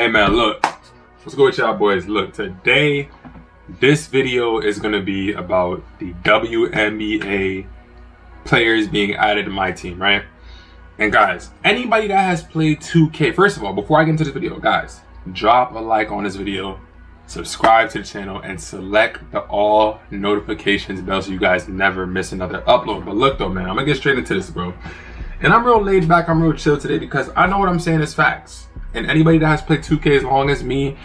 Hey man, look, what's good with y'all boys? Look, today, this video is gonna be about the WNBA players being added to my team, right? And guys, anybody that has played 2K, first of all, before I get into this video, guys, drop a like on this video, subscribe to the channel, and select the all notifications bell so you guys never miss another upload. But look though, man, I'm gonna get straight into this, bro. And I'm real laid back, I'm real chill today because I know what I'm saying is facts. And anybody that has played 2K as long as me,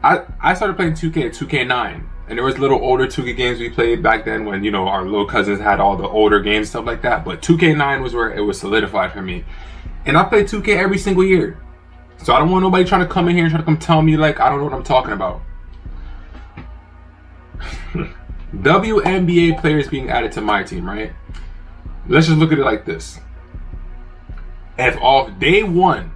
I started playing 2K at 2K9. And there was little older 2K games we played back then when, you know, our little cousins had all the older games, stuff like that. But 2K9 was where it was solidified for me. And I played 2K every single year. So I don't want nobody trying to come in here and try to come tell me like I don't know what I'm talking about. WNBA players being added to my team, right? Let's just look at it like this. If off day one,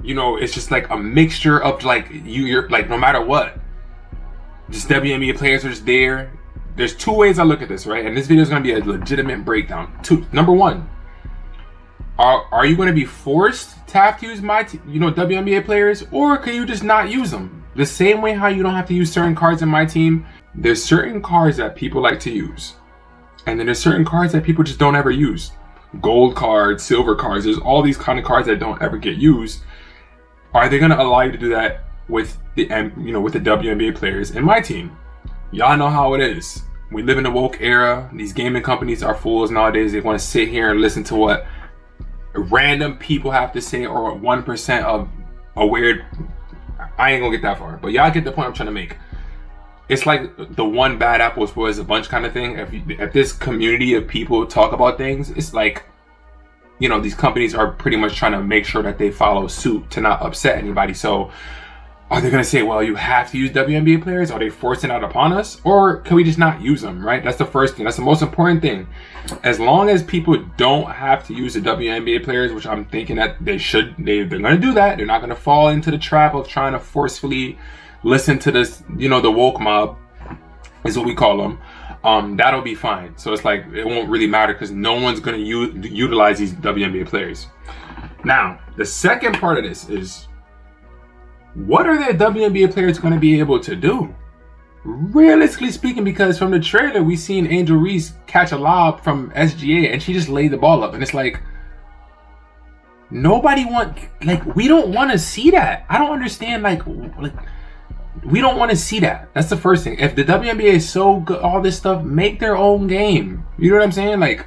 you know, it's just like a mixture of like you're like no matter what, just WNBA players are just there. There's two ways I look at this, right? And this video is going to be a legitimate breakdown. Number one, are you going to be forced to have to use my WNBA players, or can you just not use them? The same way how you don't have to use certain cards in my team, there's certain cards that people like to use, and then there's certain cards that people just don't ever use. Gold cards, silver cards, there's all these kind of cards that don't ever get used. Are they going to allow you to do that with the with the WNBA players in my team? Y'all know how it is. We live in a woke era. These gaming companies are fools nowadays. They want to sit here and listen to what random people have to say, or 1% of a weird. I ain't gonna get that far, but y'all get the point I'm trying to make. It's like the one bad apple spoils a bunch kind of thing. If this community of people talk about things, it's like, you know, these companies are pretty much trying to make sure that they follow suit to not upset anybody. So are they going to say, well, you have to use WNBA players? Are they forcing it upon us? Or can we just not use them, right? That's the first thing. That's the most important thing. As long as people don't have to use the WNBA players, which I'm thinking that they should, they're going to do that. They're not going to fall into the trap of trying to forcefully listen to this, you know, the woke mob is what we call them. That'll be fine. So it's like, it won't really matter because no one's going to utilize these WNBA players. Now, the second part of this is, what are the WNBA players going to be able to do? Realistically speaking, because from the trailer, we seen Angel Reese catch a lob from SGA and she just laid the ball up. And it's like, we don't want to see that. I don't understand, like we don't want to see that. That's the first thing. If the WNBA is so good, all this stuff, make their own game. You know what I'm saying? Like,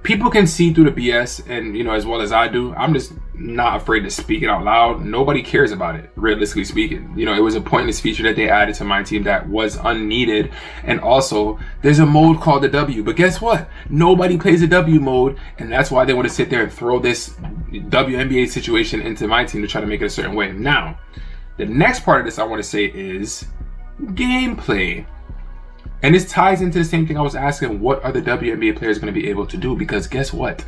people can see through the BS, and you know, as well as I do. I'm just not afraid to speak it out loud. Nobody cares about it, realistically speaking. You know, it was a pointless feature that they added to my team that was unneeded. And also, there's a mode called the W. But guess what? Nobody plays the W mode, and that's why they want to sit there and throw this WNBA situation into my team to try to make it a certain way. Now, the next part of this I want to say is gameplay. And this ties into the same thing I was asking, what are the WNBA players going to be able to do? Because guess what?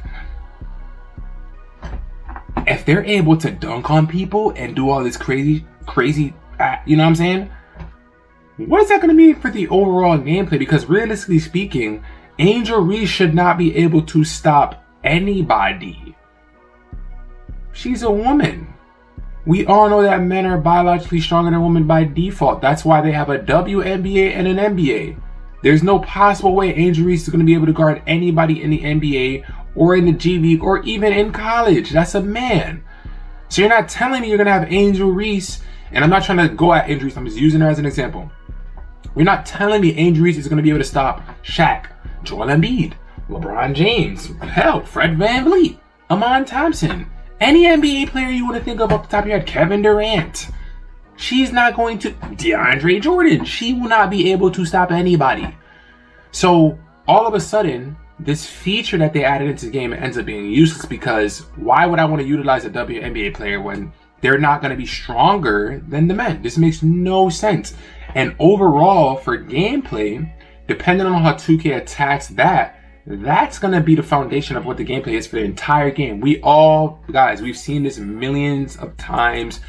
If they're able to dunk on people and do all this crazy, you know what I'm saying? What is that going to mean for the overall gameplay? Because realistically speaking, Angel Reese should not be able to stop anybody. She's a woman. We all know that men are biologically stronger than women by default. That's why they have a WNBA and an NBA. There's no possible way Angel Reese is going to be able to guard anybody in the NBA or in the G League or even in college. That's a man. So you're not telling me you're going to have Angel Reese, and I'm not trying to go at Angel Reese, I'm just using her as an example. You're not telling me Angel Reese is going to be able to stop Shaq, Joel Embiid, LeBron James, hell, Fred VanVleet, Amon Thompson. Any NBA player you want to think of off the top of your head, Kevin Durant. She's not going to, DeAndre Jordan. She will not be able to stop anybody. So all of a sudden, this feature that they added into the game ends up being useless, because why would I want to utilize a WNBA player when they're not going to be stronger than the men? This makes no sense. And overall, for gameplay, depending on how 2K attacks that, that's going to be the foundation of what the gameplay is for the entire game. We've seen this millions of times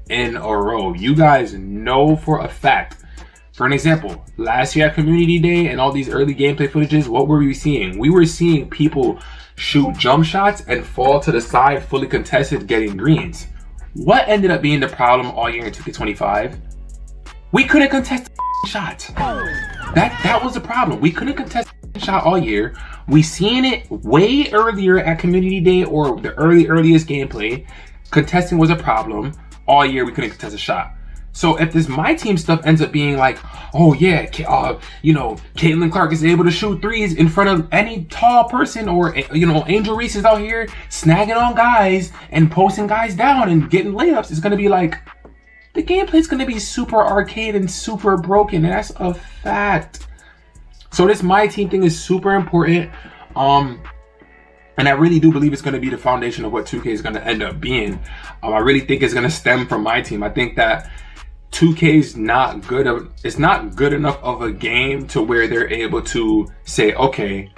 in a row. You guys know for a fact. For an example, last year at Community Day and all these early gameplay footages, what were we seeing? We were seeing people shoot jump shots and fall to the side fully contested getting greens. What ended up being the problem all year in 2K25? We couldn't contest the shot. That was the problem. We couldn't contest the shot all year. We seen it way earlier at Community Day or the earliest gameplay. Contesting was a problem. All year we couldn't contest a shot. So if this My Team stuff ends up being like, oh yeah, you know, Caitlin Clark is able to shoot threes in front of any tall person, or, you know, Angel Reese is out here snagging on guys and posting guys down and getting layups, it's gonna be like, the gameplay is gonna be super arcade and super broken, and that's a fact. So this My Team thing is super important. And I really do believe it's going to be the foundation of what 2K is going to end up being. I really think it's going to stem from My Team. I think that 2K is not good. It's not good enough of a game to where they're able to say, okay,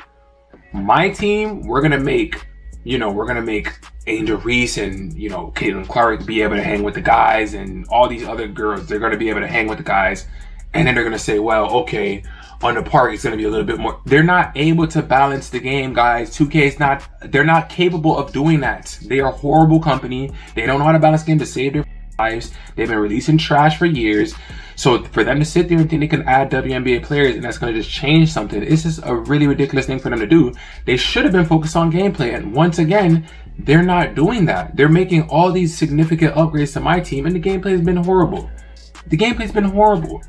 My Team, we're going to make, you know, we're going to make Angel Reese and, you know, Caitlin Clark be able to hang with the guys, and all these other girls, they're going to be able to hang with the guys. And then they're going to say, well, okay, on the park, it's going to be a little bit more. They're not able to balance the game, guys. 2K is not, they're not capable of doing that. They are a horrible company. They don't know how to balance the game to save their lives. They've been releasing trash for years. So for them to sit there and think they can add WNBA players and that's going to just change something, it's just a really ridiculous thing for them to do. They should have been focused on gameplay. And once again, they're not doing that. They're making all these significant upgrades to My Team, and the gameplay has been horrible. The gameplay's been horrible.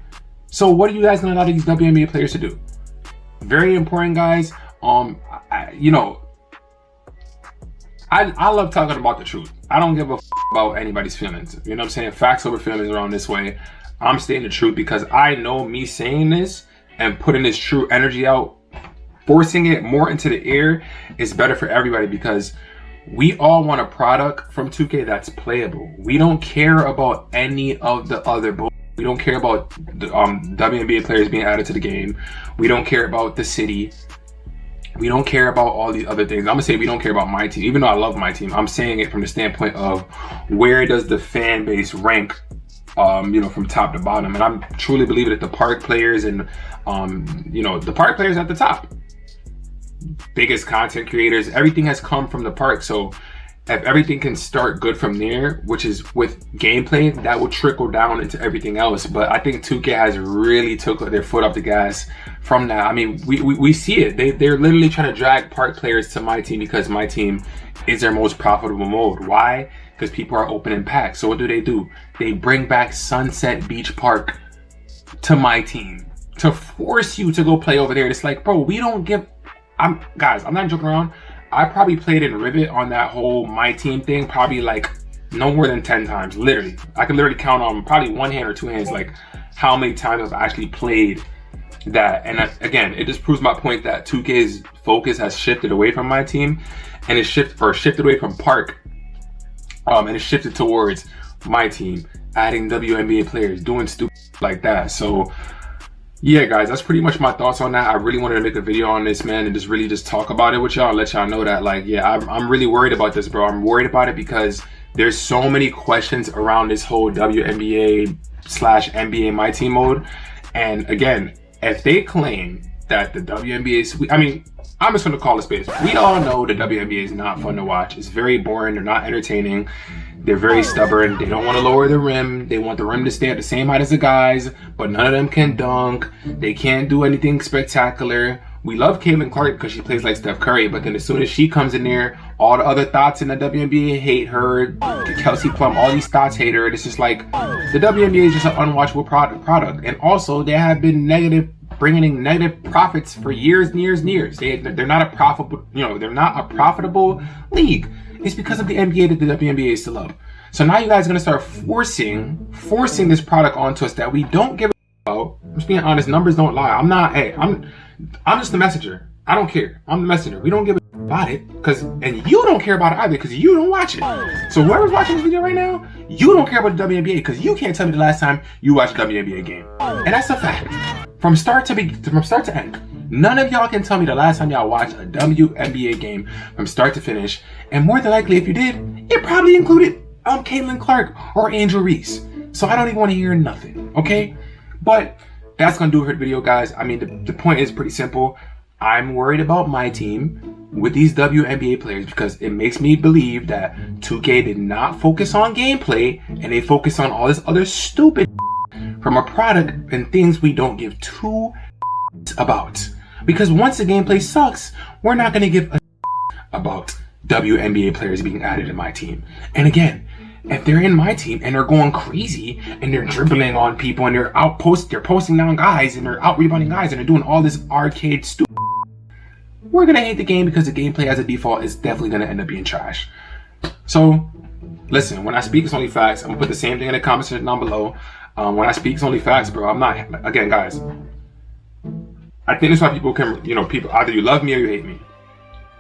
So what are you guys going to allow these WNBA players to do? Very important, guys. You know, I love talking about the truth. I don't give a about anybody's feelings. You know what I'm saying? Facts over feelings around this way. I'm stating the truth because I know me saying this and putting this true energy out, forcing it more into the air is better for everybody, because we all want a product from 2K that's playable. We don't care about any of the other bull. We don't care about the WNBA players being added to the game. We don't care about the city. We don't care about all these other things. I'm gonna say we don't care about My Team, even though I love My Team. I'm saying it from the standpoint of where does the fan base rank, you know, from top to bottom. And I'm truly believing that the park players and, you know, the park players at the top, biggest content creators, everything has come from the park. So if everything can start good from there, which is with gameplay, that will trickle down into everything else. But I think 2K has really took their foot off the gas from that. I mean, we see it. They're literally trying to drag park players to My Team because My Team is their most profitable mode. Why? Because people are opening packs. So what do? They bring back Sunset Beach Park to My Team to force you to go play over there. It's like, bro, we don't give... Guys, I'm not joking around. I probably played in Rivet on that whole My Team thing probably like no more than 10 times, literally. I can literally count on probably one hand or two hands like how many times I've actually played that. And again, it just proves my point that 2K's focus has shifted away from My Team, and it's shifted away from Park, and it's shifted towards My Team, adding WNBA players, doing stupid like that. So yeah, guys, that's pretty much my thoughts on that. I really wanted to make a video on this, man, and just really just talk about it with y'all, let y'all know that, like, yeah, I'm really worried about this, bro. I'm worried about it because there's so many questions around this whole WNBA/NBA My Team mode. And again, if they claim that the WNBA is, I mean, I'm just going to call it space. We all know the WNBA is not fun to watch. It's very boring. They're not entertaining. They're very stubborn. They don't want to lower the rim. They want the rim to stay at the same height as the guys, but none of them can dunk. They can't do anything spectacular. We love Caitlin Clark because she plays like Steph Curry, but then as soon as she comes in there, all the other thoughts in the WNBA hate her. Kelsey Plum, all these thoughts hate her. It's just like the WNBA is just an unwatchable product. And also, they have been bringing in negative profits for years and years and years. They're not a profitable, you know, they're not a profitable league. It's because of the NBA that the WNBA is still up. So now you guys are gonna start forcing this product onto us that we don't give a about. I'm just being honest. Numbers don't lie. I'm just the messenger. I don't care. I'm the messenger. We don't give a about it, and you don't care about it either because you don't watch it. So whoever's watching this video right now, you don't care about the WNBA because you can't tell me the last time you watched a WNBA game, and that's a fact. From start to end, none of y'all can tell me the last time y'all watched a WNBA game from start to finish. And more than likely, if you did, it probably included Caitlin Clark or Angel Reese. So I don't even want to hear nothing, okay? But that's gonna do it for the video, guys. I mean, the point is pretty simple. I'm worried about My Team. with these WNBA players because it makes me believe that 2K did not focus on gameplay and they focus on all this other stupid from a product and things we don't give two about. Because once the gameplay sucks, we're not going to give a about WNBA players being added in my team. And again, if they're in my team and they're going crazy and they're dribbling on people and they're posting down guys and they're out rebounding guys and they're doing all this arcade stupid, we're gonna hate the game because the gameplay as a default is definitely gonna end up being trash. So listen, when I speak it's only facts. I'm gonna put the same thing in the comment section down below. When I speak it's only facts, bro. I'm not, again guys, I think that's why people can, you know, people either you love me or you hate me.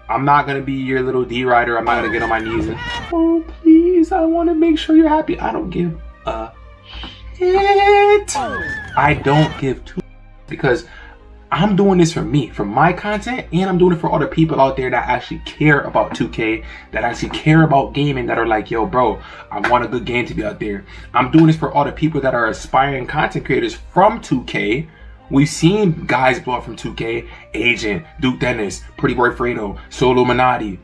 I'm not gonna be your little D rider. I'm not gonna get on my knees and, oh please, I want to make sure you're happy. I don't give a shit. I don't give two because I'm doing this for me, for my content, and I'm doing it for all the people out there that actually care about 2K, that actually care about gaming, that are like, yo bro, I want a good game to be out there. I'm doing this for all the people that are aspiring content creators from 2K. We've seen guys blow up from 2K, Agent, Duke Dennis, Pretty Boy Fredo, Solo Minati,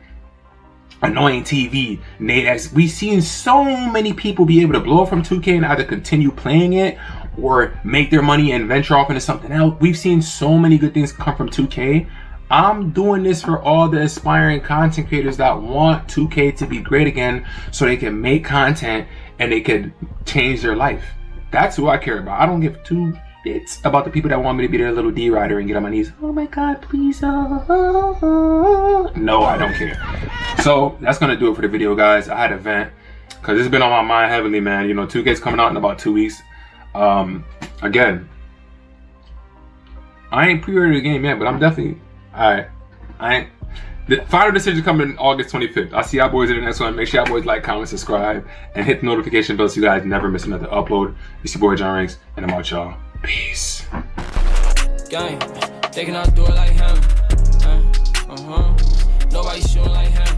Annoying TV, Nate X. We've seen so many people be able to blow up from 2K and either continue playing it or make their money and venture off into something else. We've seen so many good things come from 2K. I'm doing this for all the aspiring content creators that want 2K to be great again so they can make content and they can change their life. That's who I care about. I don't give two shits about the people that want me to be their little D rider and get on my knees. Oh my God, please. No, I don't care. So that's gonna do it for the video, guys. I had a vent because it's been on my mind heavily, man. You know, 2K's coming out in about 2 weeks. Again, I ain't pre-ordered the game yet, but I'm definitely the final decision coming August 25th. I'll see y'all boys in the next one. Make sure y'all boys like, comment, subscribe, and hit the notification bell so you guys never miss another upload. It's your boy John Ranks, and I'm out, y'all. Peace. Gang, they cannot do it like him. Nobody shooting like him.